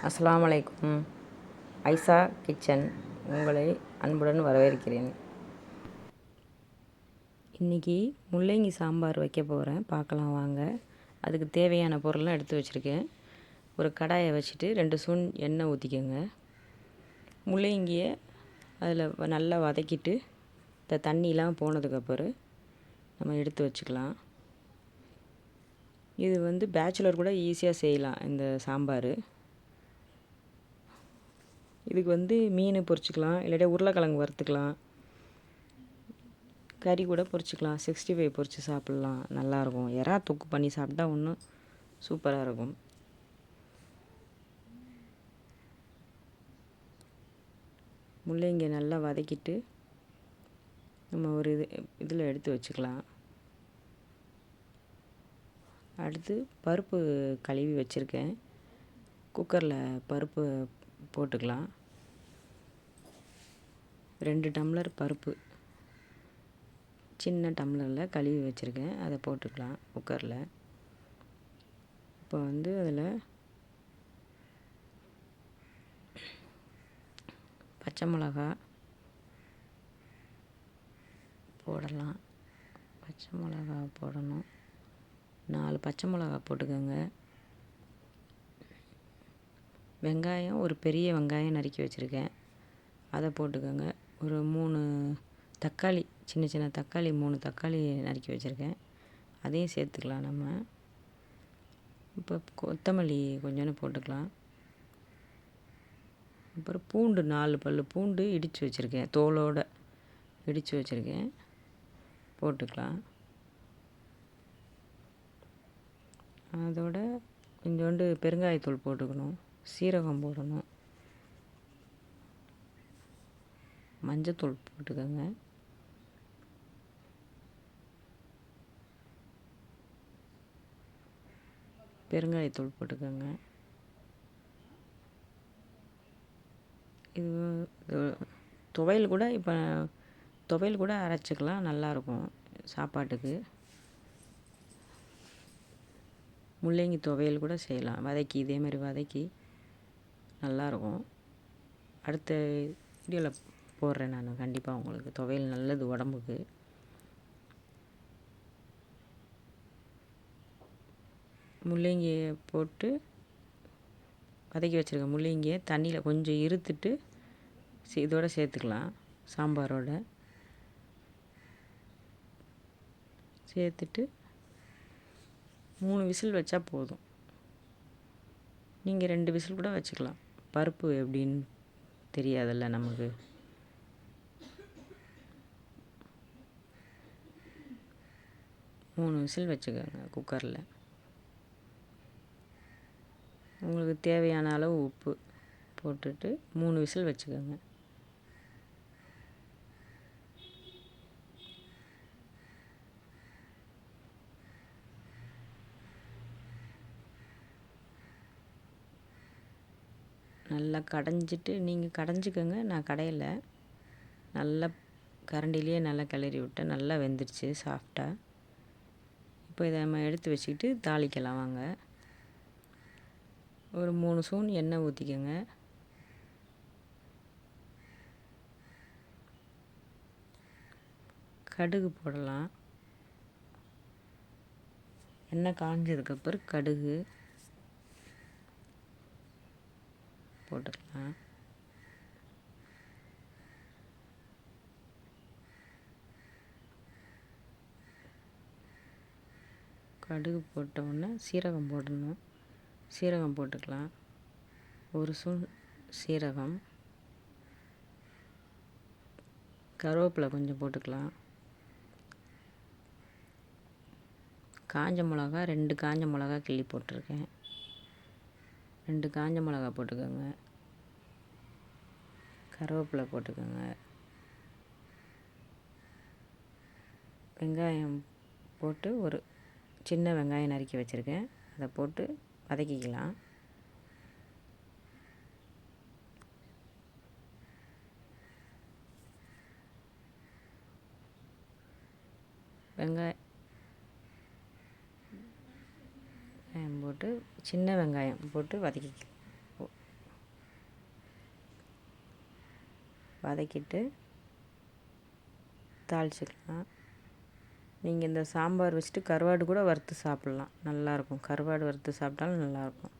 அஸ்ஸலாமு அலைக்கும். ஐசா கிச்சன் உங்களை அன்புடன் வரவேற்கிறேன். இன்றைக்கி முள்ளங்கி சாம்பார் வைக்க போகிறேன், பார்க்கலாம் வாங்க. அதுக்கு தேவையான பொருள்லாம் எடுத்து வச்சுருக்கேன். ஒரு கடாயை வச்சுட்டு 2 ஸ்பூன் எண்ணெய் ஊற்றிக்கோங்க. முள்ளங்கியை அதில் நல்லா வதக்கிட்டு இந்த தண்ணிலாம் போனதுக்கப்புறம் நம்ம எடுத்து வச்சுக்கலாம். இது பேச்சுலர் கூட ஈஸியாக செய்யலாம் இந்த சாம்பார். இதுக்கு மீன் பொரிச்சிக்கலாம், இல்லாட்டி உருளைக்கிழங்கு வறுத்துக்கலாம், கறி கூட பொரிச்சிக்கலாம், 65 பொரித்து சாப்பிட்லாம், நல்லாயிருக்கும். எறா தொக்கு பண்ணி சாப்பிட்டா இன்னும் சூப்பராக இருக்கும். முள்ளங்கி நல்லா வதக்கிட்டு நம்ம ஒரு இதில் எடுத்து வச்சுக்கலாம். அடுத்து பருப்பு கழுவி வச்சுருக்கேன். குக்கரில் பருப்பு போட்டுக்கலாம். 2 டம்ளர் பருப்பு சின்ன டம்ளரில் கழுவி வச்சுருக்கேன், அதை போட்டுக்கலாம் குக்கரில். இப்போ அதில் பச்சை மிளகா போடலாம். பச்சை மிளகா போடணும். 4 பச்சை மிளகா போட்டுக்கோங்க. வெங்காயம், ஒரு பெரிய வெங்காயம் நறுக்கி வச்சுருக்கேன், அதை போட்டுக்கோங்க. ஒரு 3 தக்காளி, சின்ன சின்ன தக்காளி 3 தக்காளி நறுக்கி வச்சுருக்கேன், அதையும் சேர்த்துக்கலாம் நம்ம. இப்போ கொத்தமல்லி கொஞ்சோன்னு போட்டுக்கலாம். அப்புறம் பூண்டு 4 பல் பூண்டு இடித்து வச்சுருக்கேன், தோலோடு இடித்து வச்சுருக்கேன், போட்டுக்கலாம். அதோட கொஞ்சோண்டு பெருங்காயத்தூள் போட்டுக்கணும், சீரகம் போடணும், மஞ்சத்தூள் போட்டுக்கோங்க. பெருங்காயத்தூள் போட்டுக்கோங்க. இது துவையல் கூட, இப்போ துவையல் கூட அரைச்சிக்கலாம், நல்லாயிருக்கும் சாப்பாட்டுக்கு. முள்ளங்கி துவையல் கூட செய்யலாம், வதக்கி இதே மாதிரி வதக்கி நல்லாயிருக்கும். அடுத்த வீடியோவில் போடுறேன் நான் கண்டிப்பாக. உங்களுக்கு துவையல் நல்லது உடம்புக்கு. முள்ளங்கியை போட்டு வதக்கி வச்சுருக்க முள்ளங்கியை தண்ணியில் கொஞ்சம் இருத்துட்டு இதோடு சேர்த்துக்கலாம். சாம்பாரோட சேர்த்துட்டு 3 விசில் வச்சா போதும். நீங்கள் 2 விசில் கூட வச்சுக்கலாம், பருப்பு எப்படின்னு தெரியாதுல்ல நமக்கு. மூணு விசில் வச்சுக்கோங்க குக்கரில். உங்களுக்கு தேவையான அளவு உப்பு போட்டுட்டு 3 விசில் வச்சுக்கோங்க. நல்லா கடைஞ்சிட்டு, நீங்கள் கடைஞ்சிக்கோங்க, நான் கடையில் நல்லா கரண்டிலேயே நல்லா கிளறி விட்டேன், நல்லா வெந்துடுச்சு சாஃப்டாக. இப்போ இதை நம்ம எடுத்து வச்சுக்கிட்டு தாளிக்கலாம் வாங்க. ஒரு 3 ஸ்பூன் எண்ணெய் ஊற்றிக்கோங்க. கடுகு போடலாம். எண்ணெய் காஞ்சதுக்கப்புறம் கடுகு போட்டுக்கலாம். கடுகு போட்ட உடனே சீரகம் போடணும். சீரகம் போட்டுக்கலாம். ஒரு ஸ்பூன் சீரகம், கருவேப்பிலை கொஞ்சம் போட்டுக்கலாம். காஞ்ச மிளகா 2 காஞ்ச மிளகா கிள்ளி போட்டிருக்கேன், 2 காஞ்ச மிளகா போட்டுக்கோங்க. கருவேப்பிலை போட்டுக்கோங்க. வெங்காயம் போட்டு, ஒரு சின்ன வெங்காயம் நறுக்கி வச்சுருக்கேன், அதை போட்டு வதக்கிக்கலாம். வெங்காயம் போட்டு, சின்ன வெங்காயம் போட்டு வதக்கிக்கலாம். வதக்கிட்டு தாளிச்சிக்கலாம். நீங்கள் இந்த சாம்பார் வச்சுட்டு கருவாடு கூட வறுத்து சாப்பிட்லாம், நல்லாயிருக்கும். கருவாடு வறுத்து சாப்பிட்டாலும் நல்லாயிருக்கும்.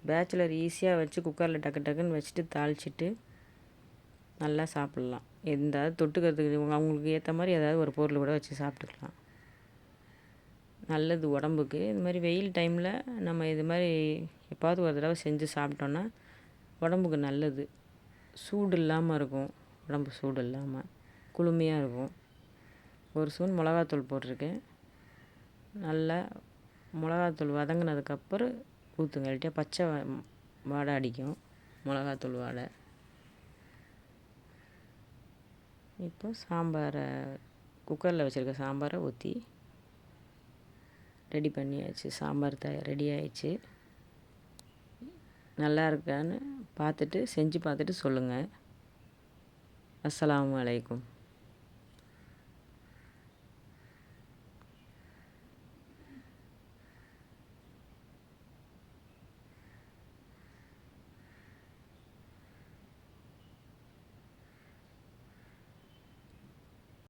பேச்சுலர் ஈஸியாக வச்சு குக்கரில் டக்கு டக்குன்னு வச்சுட்டு தாளிச்சிட்டு நல்லா சாப்பிட்லாம். எதாவது தொட்டுக்கிறதுக்கு அவங்களுக்கு ஏற்ற மாதிரி ஏதாவது ஒரு பொருள் கூட வச்சு சாப்பிட்டுக்கலாம். நல்லது உடம்புக்கு. இது மாதிரி வெயில் டைமில் நம்ம இது மாதிரி எப்பாவது ஒரு தடவை செஞ்சு சாப்பிட்டோன்னா உடம்புக்கு நல்லது. சூடு இல்லாமல் இருக்கும், உடம்பு சூடு இல்லாமல் குளுமையாக இருக்கும். ஒரு ஸ்பூன் மிளகாத்தூள் போட்டிருக்கேன். நல்லா மிளகாத்தூள் வதங்கினதுக்கப்புறம் ஊற்றுங்க, இல்லாட்டியா பச்சை வாடை அடிக்கும் மிளகாத்தூள் வாடை. இப்போ சாம்பாரை குக்கரில் வச்சுருக்க சாம்பாரை ஊற்றி ரெடி பண்ணியாச்சு. சாம்பார் ரெடி ஆயிடுச்சு. நல்லா இருக்கான்னு பார்த்துட்டு செஞ்சு பார்த்துட்டு சொல்லுங்கள். அஸ்ஸலாமு அலைக்கும்.